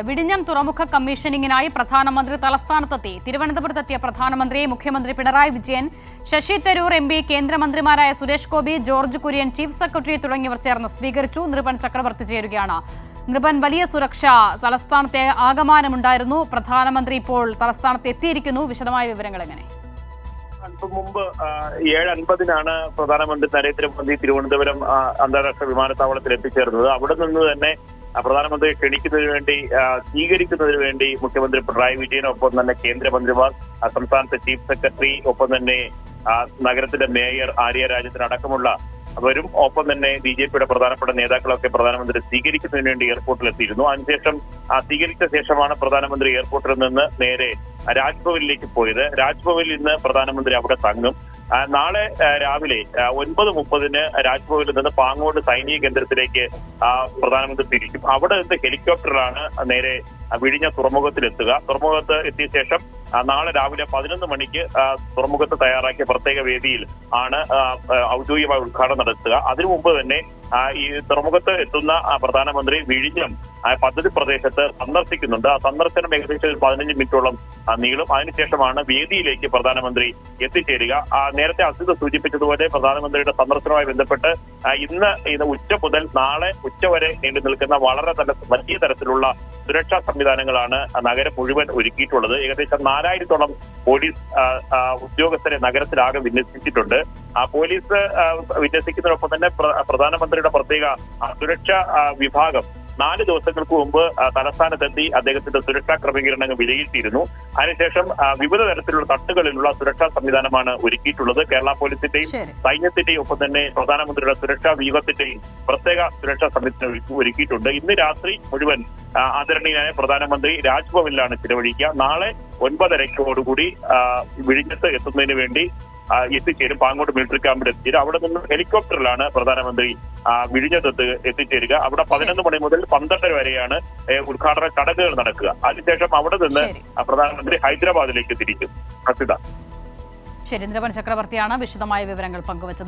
വിഴിഞ്ഞം തുറമുഖ കമ്മീഷനിങ്ങിനായി പ്രധാനമന്ത്രി തലസ്ഥാനത്തെത്തി. തിരുവനന്തപുരത്തെത്തിയ പ്രധാനമന്ത്രിയെ മുഖ്യമന്ത്രി പിണറായി വിജയൻ, ശശി തരൂർ എം പി, കേന്ദ്രമന്ത്രിമാരായ Suresh Gopi, George Kurian, chief secretary തുടങ്ങിയവർ ചേർന്ന് സ്വീകരിച്ചു. നൃപൻ ചക്രവർത്തി ചേരുകയാണ്. നൃപൻ, വലിയ സുരക്ഷ തലസ്ഥാനത്തെ ആകമാനമുണ്ടായിരുന്നു. പ്രധാനമന്ത്രി ഇപ്പോൾ തലസ്ഥാനത്ത് എത്തിയിരിക്കുന്നു. വിശദമായ വിവരങ്ങൾ എങ്ങനെ? അല്പം മുമ്പ് 7:50 പ്രധാനമന്ത്രി നരേന്ദ്രമോദി തിരുവനന്തപുരം അന്താരാഷ്ട്ര വിമാനത്താവളത്തിൽ എത്തിച്ചേർന്നത്. അവിടെ നിന്ന് തന്നെ പ്രധാനമന്ത്രിയെ ക്ഷണിക്കുന്നതിന് വേണ്ടി, സ്വീകരിക്കുന്നതിന് വേണ്ടി മുഖ്യമന്ത്രി പിണറായി വിജയനൊപ്പം തന്നെ കേന്ദ്രമന്ത്രിമാർ, സംസ്ഥാനത്തെ ചീഫ് സെക്രട്ടറി, ഒപ്പം തന്നെ നഗരത്തിന്റെ മേയർ ആര്യ രാജേന്ദ്രൻ അടക്കമുള്ള അവരും, ഒപ്പം തന്നെ ബിജെപിയുടെ പ്രധാനപ്പെട്ട നേതാക്കളൊക്കെ പ്രധാനമന്ത്രി സ്വീകരിക്കുന്നതിന് വേണ്ടി എയർപോർട്ടിലെത്തിയിരുന്നു. അതിനുശേഷം സ്വീകരിച്ച ശേഷമാണ് പ്രധാനമന്ത്രി എയർപോർട്ടിൽ നിന്ന് നേരെ രാജ്ഭവനിലേക്ക് പോയത്. രാജ്ഭവനിൽ ഇന്ന് പ്രധാനമന്ത്രി അവിടെ തങ്ങും. നാളെ രാവിലെ 9:30 രാജ്ഭവനിൽ നിന്ന് പാങ്ങോട് സൈനിക കേന്ദ്രത്തിലേക്ക് പ്രധാനമന്ത്രി തിരിക്കും. അവിടെ നിന്ന് ഹെലികോപ്റ്ററിലാണ് നേരെ വിഴിഞ്ഞ തുറമുഖത്തിലെത്തുക. തുറമുഖത്ത് എത്തിയ ശേഷം നാളെ രാവിലെ 11 മണിക്ക് തുറമുഖത്ത് തയ്യാറാക്കിയ പ്രത്യേക വേദിയിൽ ആണ് ഔദ്യോഗികമായ ഉദ്ഘാടനം നടത്തുക. അതിനു മുമ്പ് തന്നെ ഈ തുറമുഖത്ത് എത്തുന്ന പ്രധാനമന്ത്രി വിഴിഞ്ഞം പദ്ധതി പ്രദേശത്ത് സന്ദർശിക്കുന്നുണ്ട്. ആ സന്ദർശനം ഏകദേശം 15 മിനിറ്റോളം നീളും. അതിനുശേഷമാണ് വേദിയിലേക്ക് പ്രധാനമന്ത്രി എത്തിച്ചേരുക. നേരത്തെ അസിത് സൂചിപ്പിച്ചതുപോലെ പ്രധാനമന്ത്രിയുടെ സന്ദർശനവുമായി ബന്ധപ്പെട്ട് ഇന്ന് ഉച്ച മുതൽ നാളെ ഉച്ചവരെ നീണ്ടു നിൽക്കുന്ന വളരെ വലിയ തരത്തിലുള്ള സുരക്ഷാ സംവിധാനങ്ങളാണ് നഗരം മുഴുവൻ ഒരുക്കിയിട്ടുള്ളത്. ഏകദേശം 4000-ഓളം പോലീസ് ഉദ്യോഗസ്ഥരെ നഗരത്തിലാകെ വിന്യസിച്ചിട്ടുണ്ട്. പോലീസ് വിന്യസിക്കുന്നതിനൊപ്പം തന്നെ പ്രധാനമന്ത്രിയുടെ പ്രത്യേക സുരക്ഷാ വിഭാഗം 4 ദിവസങ്ങൾക്ക് മുമ്പ് തലസ്ഥാനത്തെത്തി അദ്ദേഹത്തിന്റെ സുരക്ഷാ ക്രമീകരണങ്ങൾ വിലയിരുത്തിയിരുന്നു. അതിനുശേഷം വിവിധ തരത്തിലുള്ള തട്ടുകളിലുള്ള സുരക്ഷാ സംവിധാനമാണ് ഒരുക്കിയിട്ടുള്ളത്. കേരള പോലീസിന്റെയും സൈന്യത്തിന്റെയും ഒപ്പം തന്നെ പ്രധാനമന്ത്രിയുടെ സുരക്ഷാ വ്യൂഹത്തിന്റെയും പ്രത്യേക സുരക്ഷാ സംവിധാനം ഒരുക്കിയിട്ടുണ്ട്. ഇന്ന് രാത്രി മുഴുവൻ ആദരണീയനായ പ്രധാനമന്ത്രി രാജ്ഭവനിലാണ് ചിലവഴിക്കുക. നാളെ 9:30 വിഴിഞ്ഞത്ത് എത്തുന്നതിന് വേണ്ടി എത്തിച്ചേരും. പാങ്ങോട് മിലിറ്ററി ക്യാമ്പിൽ എത്തിച്ചേരും. അവിടെ നിന്ന് ഹെലികോപ്റ്ററിലാണ് പ്രധാനമന്ത്രി വിഴിഞ്ഞത്ത് എത്തിച്ചേരുക. അവിടെ 11 മണി മുതൽ 12 വരെയാണ് ഉദ്ഘാടന ചടങ്ങുകൾ നടക്കുക. അതിനുശേഷം അവിടെ നിന്ന് പ്രധാനമന്ത്രി ഹൈദരാബാദിലേക്ക് തിരിക്കും. അസിത. ശരി, നൃപൻ ചക്രവർത്തിയാണ് വിശദമായ വിവരങ്ങൾ പങ്കുവച്ചത്.